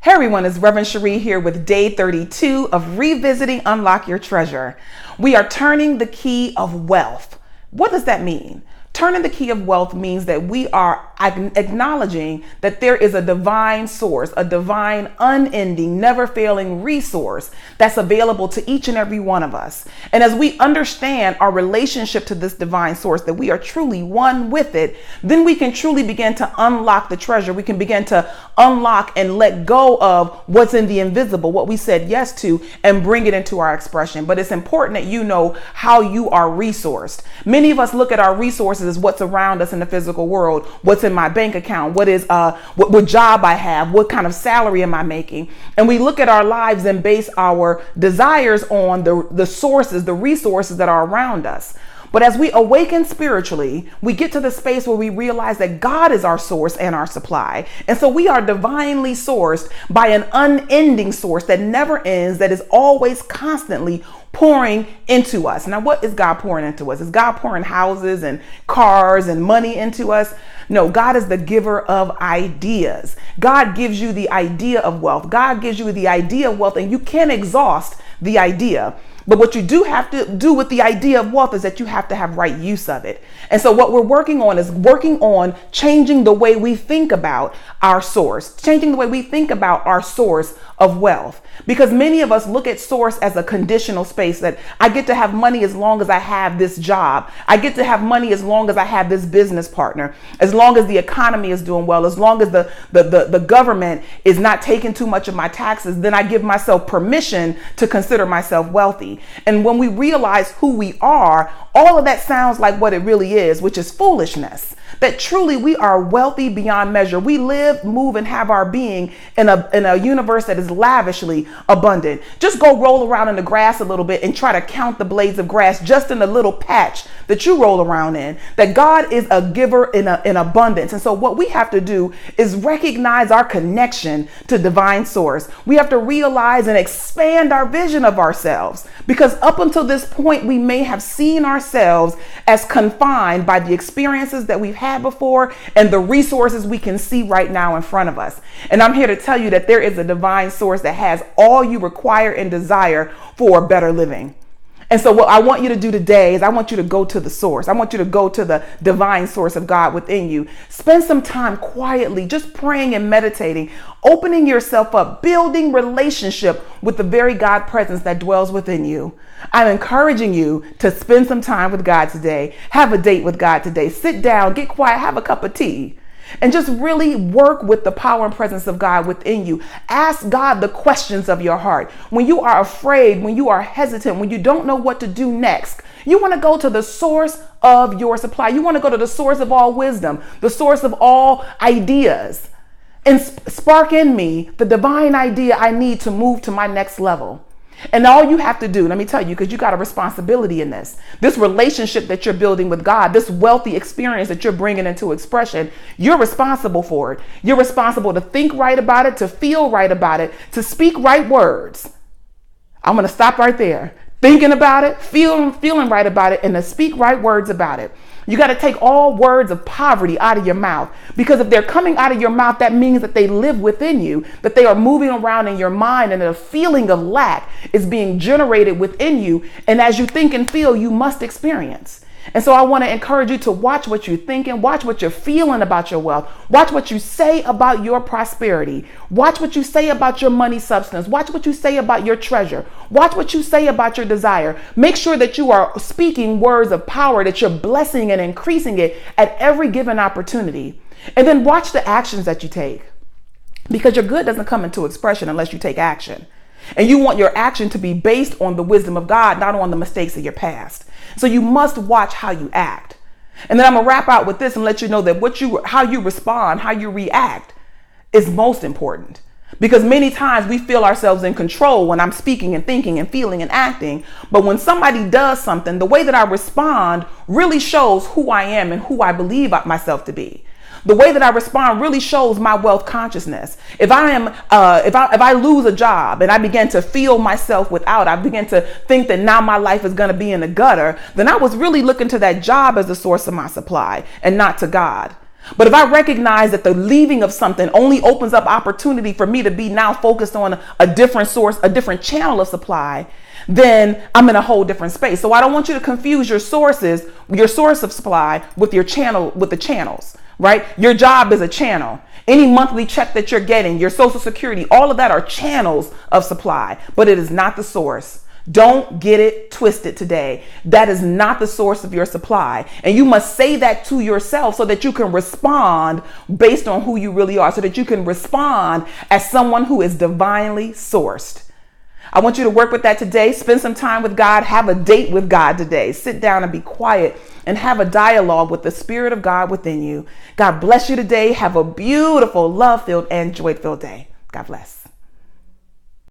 Hey everyone, it's Reverend Cherie here with day 32 of Revisiting Unlock Your Treasure. We are turning the key of wealth. What does that mean? Turning the key of wealth means that we are acknowledging that there is a divine source, a divine, unending, never failing resource that's available to each and every one of us. And as we understand our relationship to this divine source, that we are truly one with it, then we can truly begin to unlock the treasure. We can begin to unlock and let go of what's in the invisible, what we said yes to, and bring it into our expression. But it's important that you know how you are resourced. Many of us look at our resources as what's around us in the physical world, what's in my bank account, what job I have, what kind of salary am I making, and we look at our lives and base our desires on the sources, the resources that are around us. But as we awaken spiritually, we get to the space where we realize that God is our source and our supply. And so we are divinely sourced by an unending source that never ends, that is always constantly pouring into us. Now, what is God pouring into us? Is God pouring houses and cars and money into us? No, God is the giver of ideas. God gives you the idea of wealth. God gives you the idea of wealth, and you can't exhaust the idea. But what you do have to do with the idea of wealth is that you have to have right use of it. And so what we're working on is changing the way we think about our source, changing the way we think about our source of wealth. Because many of us look at source as a conditional space, that I get to have money as long as I have this job. I get to have money as long as I have this business partner, as long as the economy is doing well, as long as the government is not taking too much of my taxes, then I give myself permission to consider myself wealthy. And when we realize who we are, all of that sounds like what it really is, which is foolishness. That truly we are wealthy beyond measure. We live, move, and have our being in a universe that is lavishly abundant. Just go roll around in the grass a little bit and try to count the blades of grass just in the little patch that you roll around in. That God is a giver in abundance. And so what we have to do is recognize our connection to divine source. We have to realize and expand our vision of ourselves, because up until this point, we may have seen ourselves as confined by the experiences that we've had before and the resources we can see right now in front of us. And I'm here to tell you that there is a divine source that has all you require and desire for better living. And so what I want you to do today is I want you to go to the source. I want you to go to the divine source of God within you. Spend some time quietly, just praying and meditating, opening yourself up, building relationship with the very God presence that dwells within you. I'm encouraging you to spend some time with God today. Have a date with God today. Sit down, get quiet, have a cup of tea, and just really work with the power and presence of God within you. Ask God the questions of your heart. When you are afraid, when you are hesitant, when you don't know what to do next, you want to go to the source of your supply. You want to go to the source of all wisdom, the source of all ideas, and spark in me the divine idea I need to move to my next level. And all you have to do, let me tell you, because you got a responsibility in this relationship that you're building with God, this wealthy experience that you're bringing into expression, you're responsible for it. You're responsible to think right about it, to feel right about it, to speak right words. I'm going to stop right there. Thinking about it, feeling right about it, and to speak right words about it. You got to take all words of poverty out of your mouth, because if they're coming out of your mouth, that means that they live within you, that they are moving around in your mind, and a feeling of lack is being generated within you. And as you think and feel, you must experience. And so I want to encourage you to watch what you're thinking, watch what you're feeling about your wealth, watch what you say about your prosperity, watch what you say about your money substance, watch what you say about your treasure, watch what you say about your desire. Make sure that you are speaking words of power, that you're blessing and increasing it at every given opportunity. And then watch the actions that you take, because your good doesn't come into expression unless you take action. And you want your action to be based on the wisdom of God, not on the mistakes of your past. So you must watch how you act. And then I'm going to wrap out with this and let you know that how you respond, how you react is most important. Because many times we feel ourselves in control when I'm speaking and thinking and feeling and acting. But when somebody does something, the way that I respond really shows who I am and who I believe myself to be. The way that I respond really shows my wealth consciousness. If I lose a job and I begin to feel myself without, I begin to think that now my life is going to be in the gutter, then I was really looking to that job as the source of my supply and not to God. But if I recognize that the leaving of something only opens up opportunity for me to be now focused on a different source, a different channel of supply, then I'm in a whole different space. So I don't want you to confuse your sources, your source of supply with your channel, with the channels, right? Your job is a channel. Any monthly check that you're getting, your social security, all of that are channels of supply, but it is not the source. Don't get it twisted today. That is not the source of your supply. And you must say that to yourself so that you can respond based on who you really are, so that you can respond as someone who is divinely sourced. I want you to work with that today. Spend some time with God. Have a date with God today. Sit down and be quiet and have a dialogue with the Spirit of God within you. God bless you today. Have a beautiful, love-filled, and joy-filled day. God bless.